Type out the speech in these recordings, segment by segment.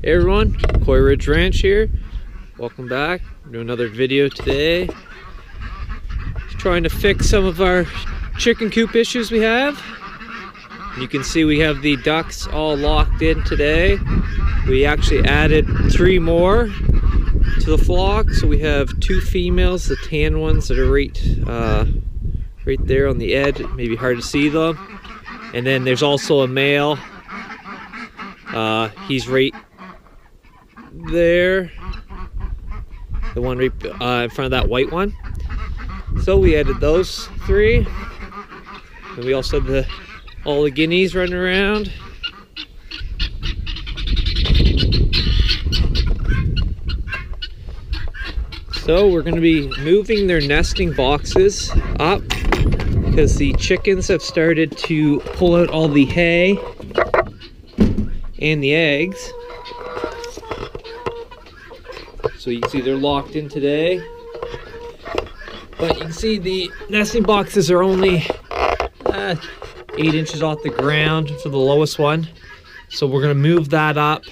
Hey everyone, Koi Ridge Ranch here. Welcome back. We're doing another video today. Just trying to fix some of our chicken coop issues we have. You can see we have the ducks all locked in today. We actually added 3 more to the flock, so we have 2 females, the tan ones that are right there on the edge. It may be hard to see them. And then there's also a male. He's right there, the one right in front of that white one. So we added those 3, and we also have all the guineas running around. So we're going to be moving their nesting boxes up because the chickens have started to pull out all the hay and the eggs. So you can see they're locked in today. But you can see the nesting boxes are only 8 inches off the ground for the lowest one. So we're going to move that up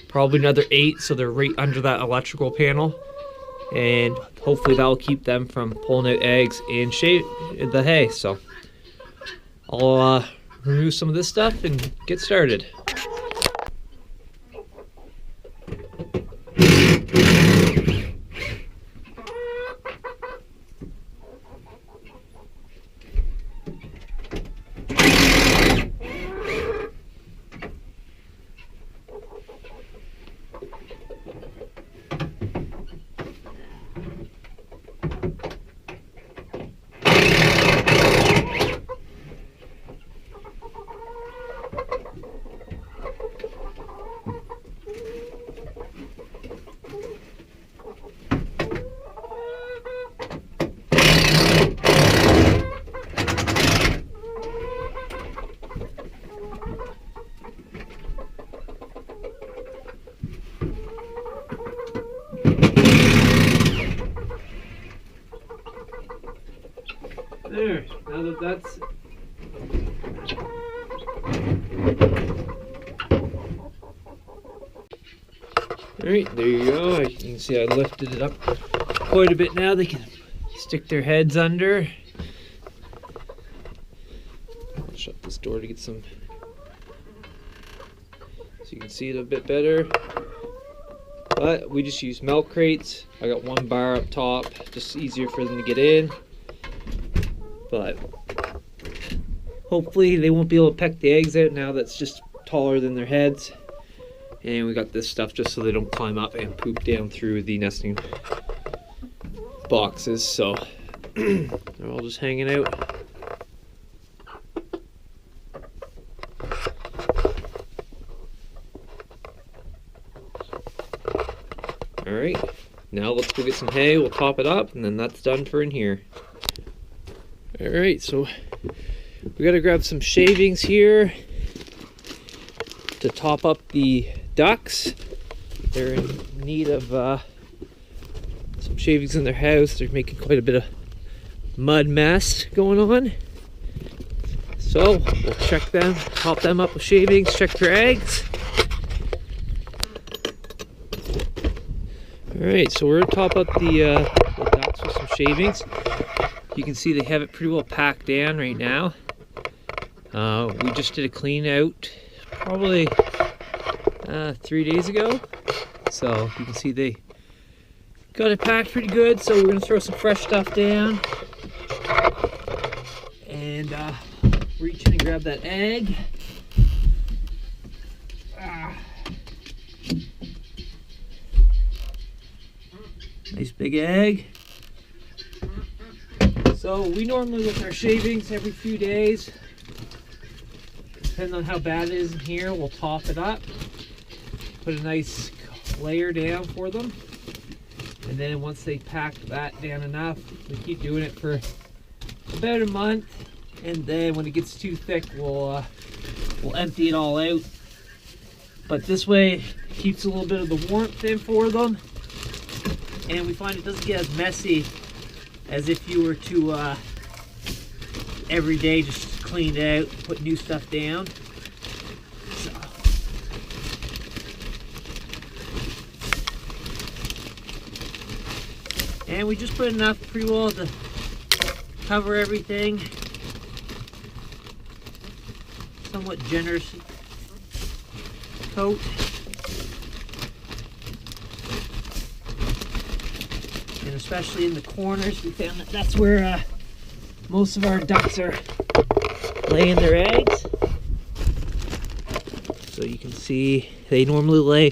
probably another 8, so they're right under that electrical panel. And hopefully that will keep them from pulling out eggs and the hay. So I'll remove some of this stuff and get started. There, now that that's alright, there you go. You can see I lifted it up quite a bit now. They can stick their heads under. I'll shut this door to get some, so you can see it a bit better. But we just use milk crates. I got 1 bar up top, just easier for them to get in. But hopefully they won't be able to peck the eggs out now that's just taller than their heads. And we got this stuff just so they don't climb up and poop down through the nesting boxes. So they're all just hanging out. Alright, now let's go get some hay. We'll top it up and then that's done for in here. Alright, so we gotta grab some shavings here to top up the ducks. They're in need of some shavings in their house. They're making quite a bit of mud mess going on. So we'll check them, top them up with shavings, check their eggs. Alright, so we're gonna top up the ducks with some shavings. You can see they have it pretty well packed down right now. We just did a clean out probably 3 days ago. So you can see they got it packed pretty good. So we're going to throw some fresh stuff down. And reach in and grab that egg. Nice big egg. So we normally with our shavings every few days, depending on how bad it is in here, we'll top it up, put a nice layer down for them, and then once they pack that down enough, we keep doing it for about a month, and then when it gets too thick, we'll empty it all out. But this way it keeps a little bit of the warmth in for them, and we find it doesn't get as messy as if you were to every day just clean it out, put new stuff down. So And we just put enough pre-wool to cover everything. Somewhat generous coat. And especially in the corners, we found that that's where most of our ducks are laying their eggs. So you can see they normally lay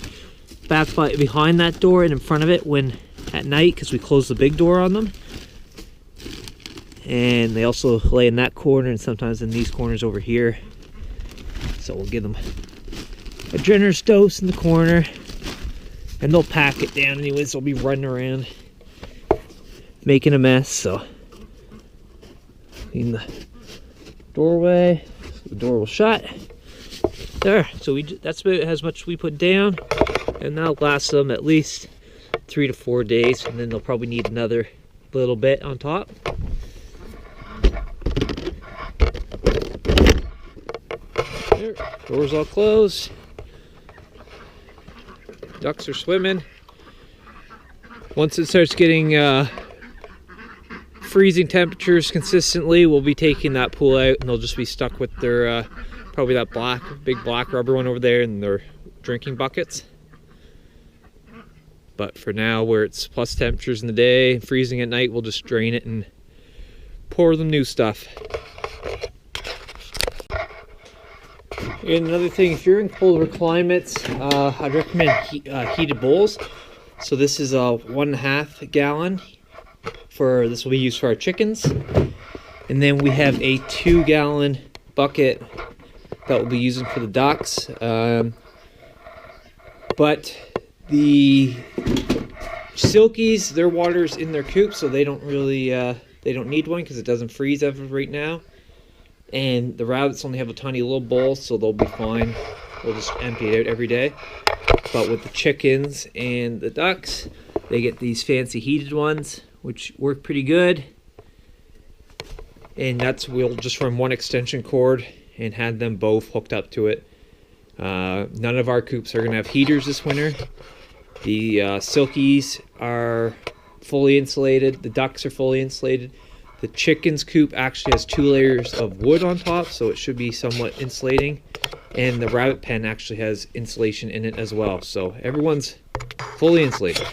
back behind that door and in front of it when at night, because we close the big door on them. And they also lay in that corner and sometimes in these corners over here. So we'll give them a generous dose in the corner, and they'll pack it down anyways. They'll be running around making a mess. So in the doorway, so the door will shut there. So that's about as much we put down, and that'll last them at least 3 to 4 days, and then they'll probably need another little bit on top. There, door's all closed. Ducks are swimming. Once it starts getting freezing temperatures consistently, we'll be taking that pool out, and they'll just be stuck with their probably that big black rubber one over there in their drinking buckets. But for now, where it's plus temperatures in the day, freezing at night, we'll just drain it and pour them new stuff. And another thing, if you're in colder climates, I'd recommend heated bowls. So this is a 1.5 gallon. This will be used for our chickens. And then we have a 2 gallon bucket that we'll be using for the ducks. But the silkies, their water's in their coop, so they don't really they don't need one because it doesn't freeze as of right now. And the rabbits only have a tiny little bowl, so they'll be fine. We'll just empty it out every day. But with the chickens and the ducks, they get these fancy heated ones, which work pretty good. And we'll just run one extension cord and had them both hooked up to it. None of our coops are going to have heaters this winter. The silkies are fully insulated. The ducks are fully insulated. The chicken's coop actually has 2 layers of wood on top, so it should be somewhat insulating. And the rabbit pen actually has insulation in it as well. So everyone's fully insulated.